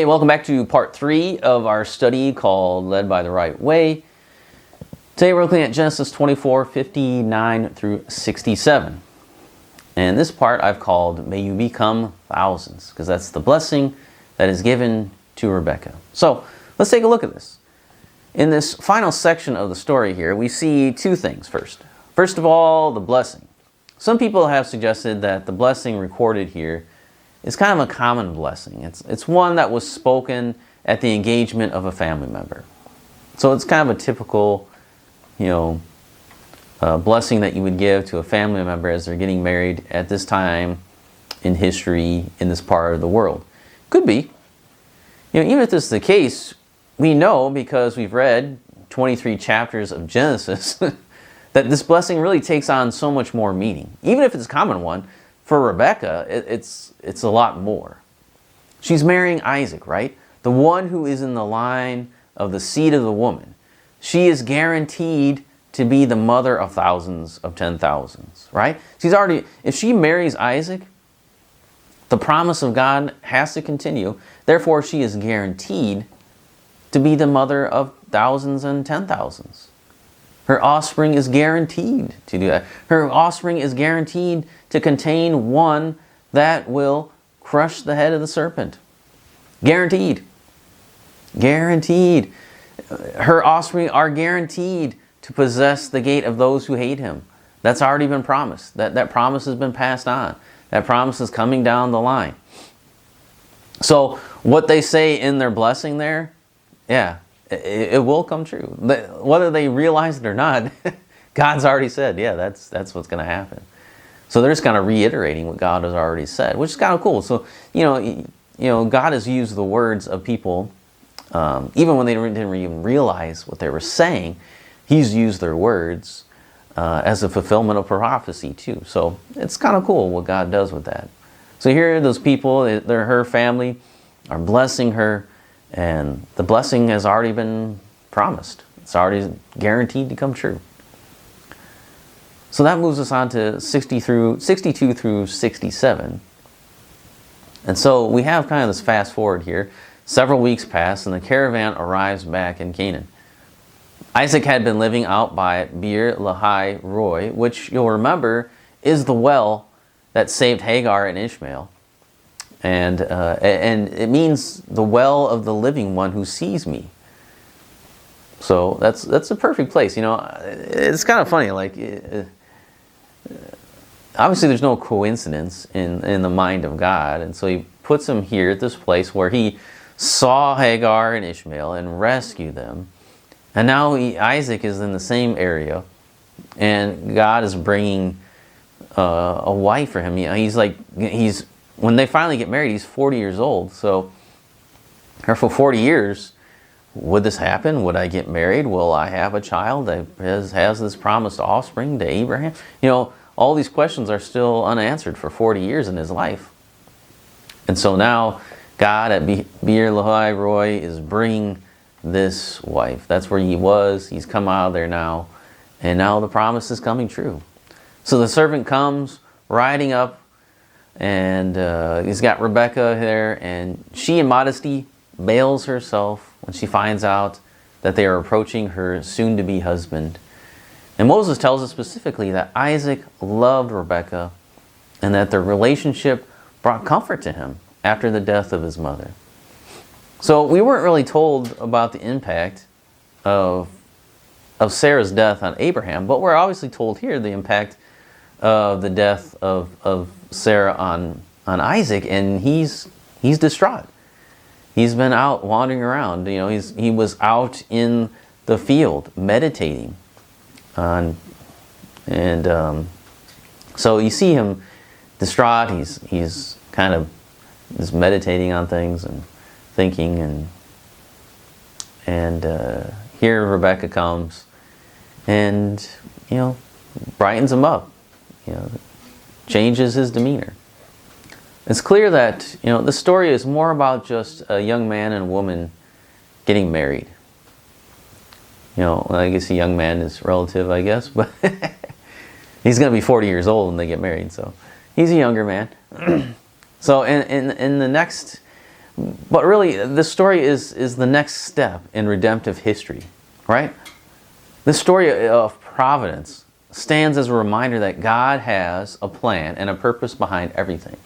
Hey, welcome back to part 3 of our study called Led by the Right Way. Today we're looking at Genesis 24:59 through 67. And this part I've called May You Become Thousands, because that's the blessing that is given to Rebekah. So let's take a look at this. In this final section of the story here, we see two things first. First of all, the blessing. Some people have suggested that the blessing recorded here is kind of a common blessing. It's one that was spoken at the engagement of a family member. So it's kind of a typical, blessing that you would give to a family member as they're getting married at this time in history in this part of the world. Could be. Even if this is the case, we know because we've read 23 chapters of Genesis that this blessing really takes on so much more meaning. Even if it's a common one, for Rebekah, it's a lot more. She's marrying Isaac, right? The one who is in the line of the seed of the woman. She is guaranteed to be the mother of thousands of 10,000s, right? If she marries Isaac, the promise of God has to continue. Therefore, she is guaranteed to be the mother of thousands and 10,000s. Her offspring is guaranteed to do that. Her offspring is guaranteed to contain one that will crush the head of the serpent. Guaranteed. Guaranteed. Her offspring are guaranteed to possess the gate of those who hate him. That's already been promised. That promise has been passed on. That promise is coming down the line. So what they say in their blessing there, it will come true. Whether they realize it or not, God's already said, that's what's going to happen. So they're just kind of reiterating what God has already said, which is kind of cool. So, God has used the words of people, even when they didn't even realize what they were saying. He's used their words as a fulfillment of prophecy too. So it's kind of cool what God does with that. So here, those people, they're her family, are blessing her. And the blessing has already been promised. It's already guaranteed to come true. So that moves us on to 62 through 67. And so we have kind of this fast forward here. Several weeks pass and the caravan arrives back in Canaan. Isaac had been living out by Beer-lahai-roi, which you'll remember is the well that saved Hagar and Ishmael. And it means the well of the living one who sees me. So that's a perfect place. It's kind of funny. Obviously, there's no coincidence in the mind of God, and so He puts him here at this place where He saw Hagar and Ishmael and rescued them, and now Isaac is in the same area, and God is bringing a wife for him. When they finally get married, he's 40 years old. So, for 40 years, would this happen? Would I get married? Will I have a child that has this promised offspring to Abraham? All these questions are still unanswered for 40 years in his life. And so now, God at Beer-lahai-roi is bringing this wife. That's where he was. He's come out of there now. And now the promise is coming true. So the servant comes riding up. And he's got Rebekah there, and she, in modesty, veils herself when she finds out that they are approaching her soon-to-be husband. And Moses tells us specifically that Isaac loved Rebekah and that their relationship brought comfort to him after the death of his mother. So we weren't really told about the impact of Sarah's death on Abraham, but we're obviously told here the impact of the death of Sarah on Isaac, and he's distraught. He's been out wandering around. He was out in the field meditating, so you see him distraught. He's kind of just meditating on things and thinking, and here Rebekah comes and brightens him up. Changes his demeanor. It's clear that the story is more about just a young man and woman getting married. I guess a young man is relative, I guess, but he's going to be 40 years old when they get married, so he's a younger man. So in the next But really, this story is the next step in redemptive history, right? This story of providence stands as a reminder that God has a plan and a purpose behind everything.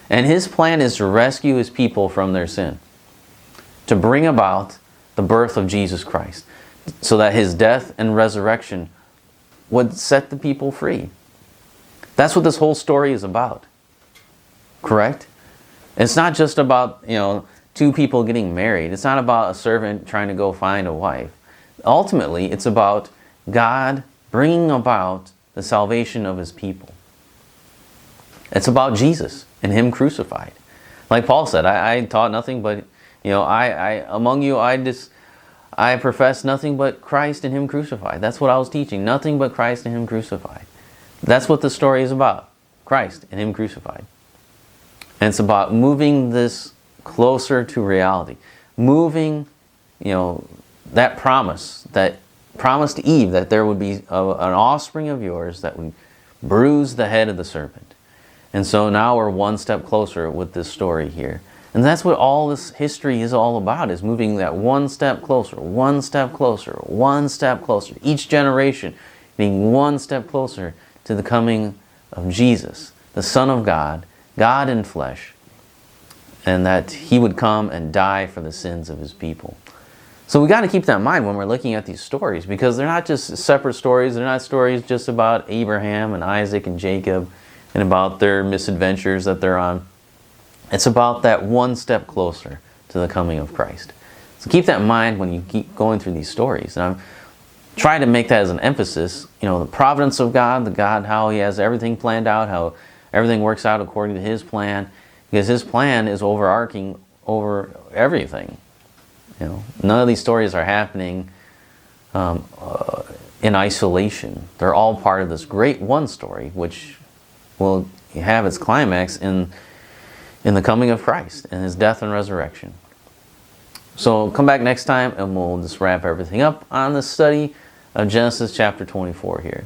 And His plan is to rescue His people from their sin, to bring about the birth of Jesus Christ, so that His death and resurrection would set the people free. That's what this whole story is about. Correct? It's not just about, two people getting married. It's not about a servant trying to go find a wife. Ultimately, it's about God bringing about the salvation of His people. It's about Jesus and Him crucified. Like Paul said, I taught nothing but, among you, I profess nothing but Christ and Him crucified. That's what I was teaching. Nothing but Christ and Him crucified. That's what the story is about. Christ and Him crucified. And it's about moving this closer to reality. Moving, that promise to Eve that there would be an offspring of yours that would bruise the head of the serpent. And so now we're one step closer with this story here. And that's what all this history is all about, is moving that one step closer, one step closer, one step closer. Each generation being one step closer to the coming of Jesus, the Son of God, God in flesh, and that He would come and die for the sins of His people. So we got to keep that in mind when we're looking at these stories, because they're not just separate stories. They're not stories just about Abraham and Isaac and Jacob and about their misadventures that they're on. It's about that one step closer to the coming of Christ. So keep that in mind when you keep going through these stories. And I'm trying to make that as an emphasis, the providence of God, how He has everything planned out, how everything works out according to His plan, because His plan is overarching over everything. None of these stories are happening in isolation. They're all part of this great one story, which will have its climax in the coming of Christ and His death and resurrection. So come back next time and we'll just wrap everything up on the study of Genesis chapter 24 here.